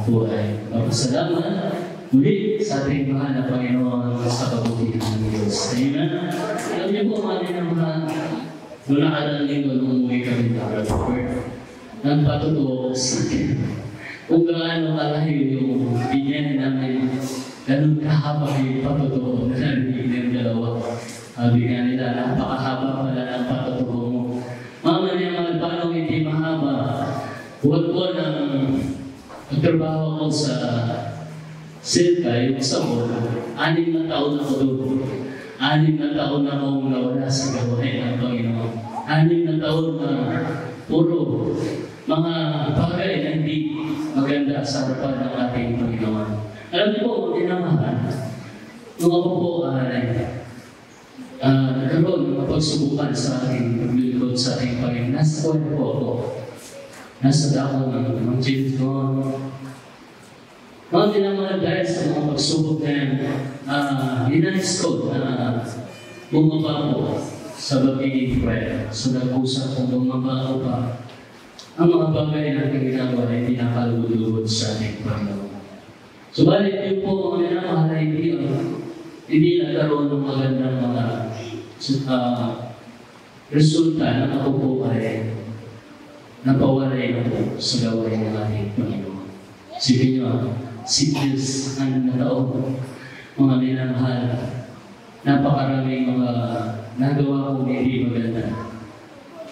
po ay magpasalamat muli sa ating mahal na Panginoon sa kabutihan ng Diyos. Amen. Alam niyo po, mga naman, noong nakaraang linggo nung umuwi kami ng Rutherford, nagpatutuo sa akin kung gaano kalayo yung binyan namin, ganun kahaba yung patutuo na narinig ng dalawa. Sabi nga nila, napakahaba pala ng patutuo mo. Mga mga paano hindi mahaba, huwag ko nang nagtrabaho ko sa Silka, yung sabon, 6 na taon ako doon. 6 na taon na akong nawala sa gawain ng Panginoon. 6 na taon na puro mga bagay na hindi maganda sa harapan ng ating Panginoon. Alam niyo po, tinamahan, nung ako po nagkaroon ng pagsubukan sa ating paglilingkod sa ating Panginoon. Nasa po ako. Nasa dako ng James Bond. Mga tinamahan dahil sa mga pagsubok na yan, dinais ko na bumaba ko sa bagay prayer. So nag-usap kong bumaba ko pa. Ang mga bagay na ating ginagawa ay pinakalugod sa ating Panginoon. Subalit yun po, mga tinamahan ay hindi nagkaroon ng magandang mga resulta na ako po ay napawalay na po sa gawain ng ating Panginoon. Sige nyo, 6 years na taon, mga minamahal, napakaraming mga nagawa kong hindi maganda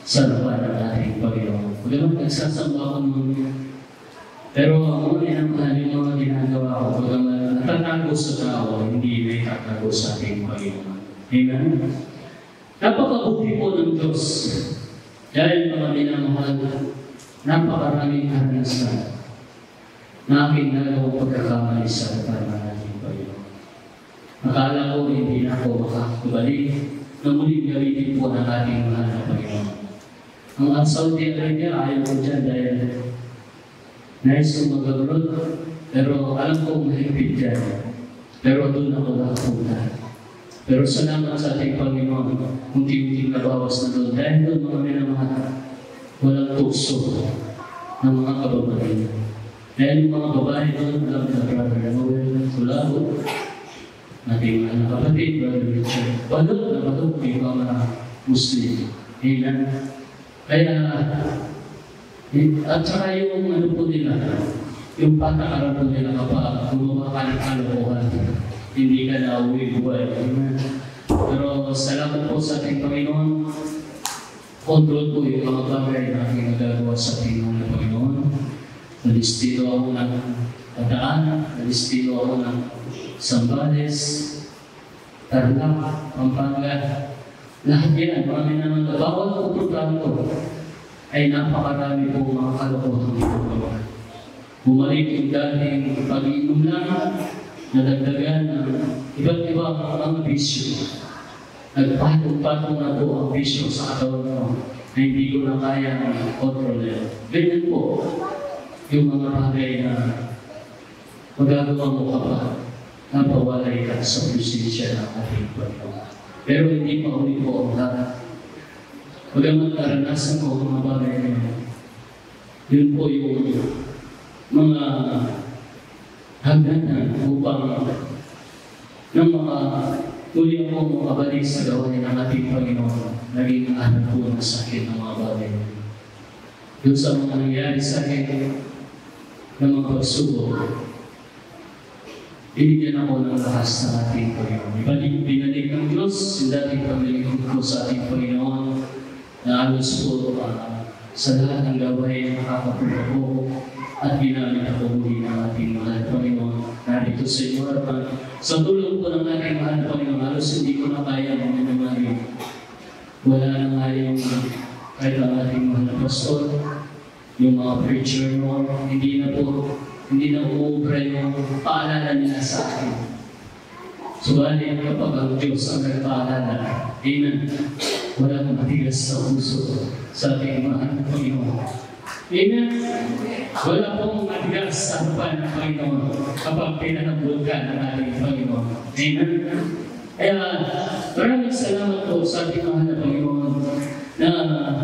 sa harapan ng ating Panginoon. Pagkamat nagsasamba ako nun, pero ang mga minamahal, yung mga ginagawa ko, pagkamat natatago sa tao, hindi may tatago sa ating Panginoon. Amen? Napakabuti po ng Diyos. Dahil mga minamahal, napakaraming karanasan na aking nagawang pagkakamali sa harapan ng ating Panginoon. Akala ko hindi na ako makakabalik na muling gamitin po ng ating mahal na Panginoon. Ang Saudi Arabia, ayaw ko dyan dahil nais kong mag-abroad, pero alam ko mahigpit dyan. Pero doon ako nakapunta. Pero salamat sa ating Panginoon, unti-unting nabawas na doon. Dahil doon mga minamahal, walang tukso ng mga kababaihan. Dahil yung mga babae doon, alam na Brother Noel, Tulao, ating kapatid, Brother Richard, balot na balot yung mga Muslim. Amen. Kaya, at saka yung ano po nila, yung patakaran po nila kapag gumawa ka ng kalokohan, hindi ka na uwi buhay. Pero salamat po sa ating Panginoon. Control po yung mga bagay na aking nagagawa sa ating Panginoon. Nalistilo ako ng Bataan, nalistilo ako ng Zambales, Tarlac, Pampanga. Lahat yan, marami naman. Bawat pupuntahan ko ay napakarami po mga kalokohan ginagawa. Bumalik yung dating pag-iinom lang, nadagdagan ng iba't ibang mga bisyo. Nagpatong-patong na po ang bisyo sa katawan ko na hindi ko na kaya kontrolin. Ganyan po yung mga bagay na magagawa mo kapag napawalay ka sa presensya ng ating Panginoon. Pero hindi pa uli po ang lahat. Bagamat naranasan ko ang mga bagay na yun po yung mga hagdanan upang ng mga tuloy ako makabalik sa gawain ng ating Panginoon. Naging anak po na sa akin ng mga bagay. Doon sa mga nangyari sa akin ng mga pagsubok, binigyan ako ng lakas ng ating Panginoon. Binalik ng Diyos yung dating pamilingkod ko sa ating Panginoon na alos po sa lahat ng gawain nakakapunta ko at ginamit ako muli ng ating mahal Panginoon. Narito sa inyo harapan. Sa tulong po ng ating mahal Panginoon, halos hindi ko na kaya mga naman. Wala na nga yung kahit ang ating mahal na pastor, yung mga preacher mo, hindi na uubra yung paalala nila sa akin. Subalit kapag ang Diyos ang nagpaalala, amen, walang matigas sa puso sa ating mahal na Panginoon. Amen. Wala pong matigas sa harapan ng Panginoon kapag pinanabot ka ng ating Panginoon. Amen. Kaya maraming salamat po sa ating mahal na Panginoon na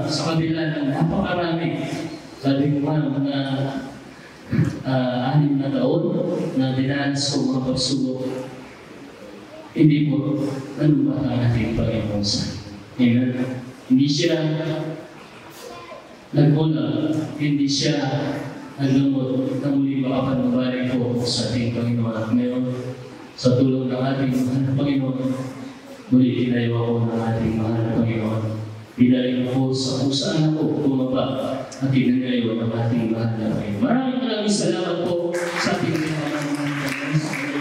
sa kabila ng napakarami sa ating mga 6 na taon na dinanas ko mga pagsubok, hindi po nanumbata ang ating Panginoon sa amen. Hindi siya nagmula, hindi siya naglamot na muli makapanubalik po sa ating Panginoon. At ngayon, sa tulong ng ating mahal na Panginoon, muli tinayo ako ng ating mahal na Panginoon. Pinayin po sa kung saan ako bumaba at tinagayo ng ating mahal na Panginoon. Maraming salamat po sa ating mga Panginoon sa mga